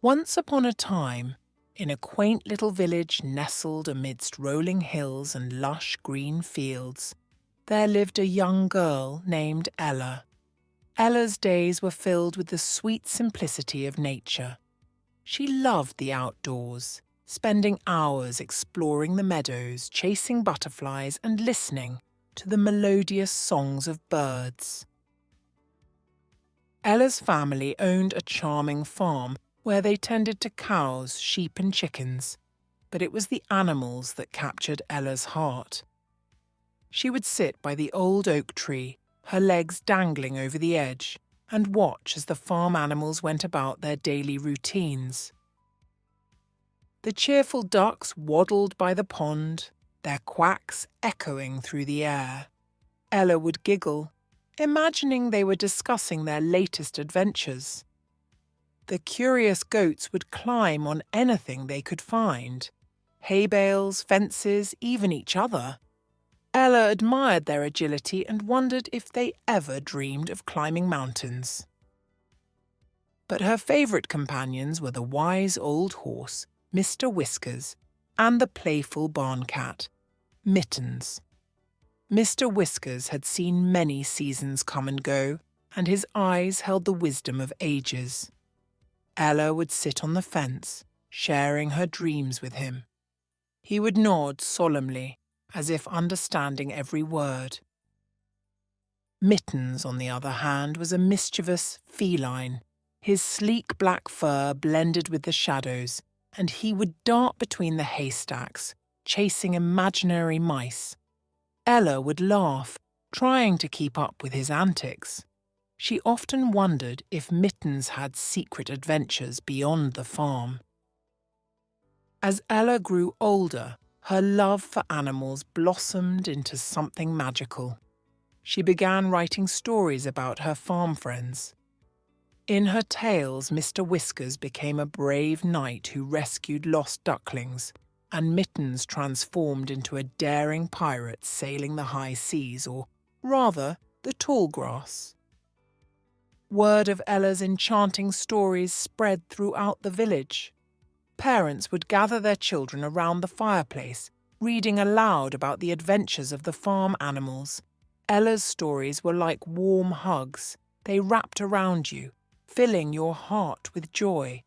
Once upon a time, in a quaint little village nestled amidst rolling hills and lush green fields, there lived a young girl named Ella. Ella's days were filled with the sweet simplicity of nature. She loved the outdoors, spending hours exploring the meadows, chasing butterflies, and listening to the melodious songs of birds. Ella's family owned a charming farm where they tended to cows, sheep, and chickens, but it was the animals that captured Ella's heart. She would sit by the old oak tree, her legs dangling over the edge, and watch as the farm animals went about their daily routines. The cheerful ducks waddled by the pond, their quacks echoing through the air. Ella would giggle, imagining they were discussing their latest adventures. The curious goats would climb on anything they could find, hay bales, fences, even each other. Ella admired their agility and wondered if they ever dreamed of climbing mountains. But her favourite companions were the wise old horse, Mr. Whiskers, and the playful barn cat, Mittens. Mr. Whiskers had seen many seasons come and go, and his eyes held the wisdom of ages. Ella would sit on the fence, sharing her dreams with him. He would nod solemnly, as if understanding every word. Mittens, on the other hand, was a mischievous feline. His sleek black fur blended with the shadows, and he would dart between the haystacks, chasing imaginary mice. Ella would laugh, trying to keep up with his antics. She often wondered if Mittens had secret adventures beyond the farm. As Ella grew older, her love for animals blossomed into something magical. She began writing stories about her farm friends. In her tales, Mr. Whiskers became a brave knight who rescued lost ducklings, and Mittens transformed into a daring pirate sailing the high seas, or rather, the tall grass. Word of Ella's enchanting stories spread throughout the village. Parents would gather their children around the fireplace, reading aloud about the adventures of the farm animals. Ella's stories were like warm hugs. They wrapped around you, filling your heart with joy.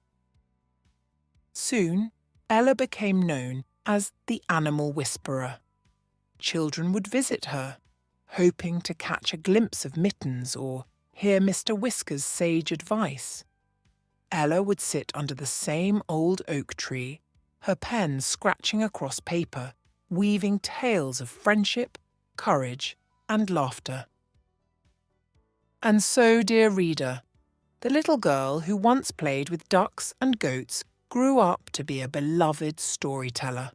Soon, Ella became known as the Animal Whisperer. Children would visit her, hoping to catch a glimpse of Mittens or hear Mr. Whiskers' sage advice. Ella would sit under the same old oak tree, her pen scratching across paper, weaving tales of friendship, courage, and laughter. And so, dear reader, the little girl who once played with ducks and goats grew up to be a beloved storyteller.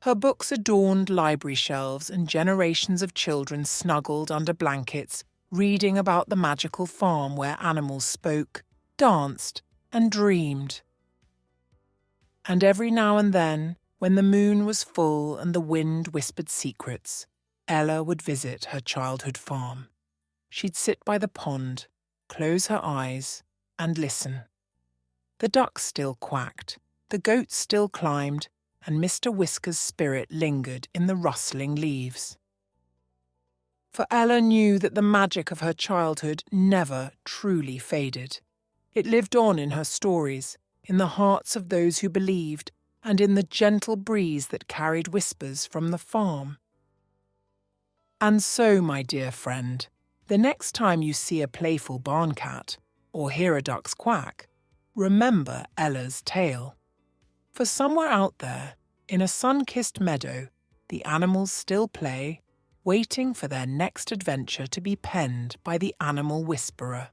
Her books adorned library shelves, and generations of children snuggled under blankets, reading about the magical farm where animals spoke, danced, and dreamed. And every now and then, when the moon was full and the wind whispered secrets, Ella would visit her childhood farm. She'd sit by the pond, close her eyes, and listen. The ducks still quacked, the goats still climbed, and Mr. Whiskers' spirit lingered in the rustling leaves. For Ella knew that the magic of her childhood never truly faded. It lived on in her stories, in the hearts of those who believed, and in the gentle breeze that carried whispers from the farm. And so, my dear friend, the next time you see a playful barn cat or hear a duck's quack, remember Ella's tale. For somewhere out there, in a sun-kissed meadow, the animals still play, waiting for their next adventure to be penned by the Animal Whisperer.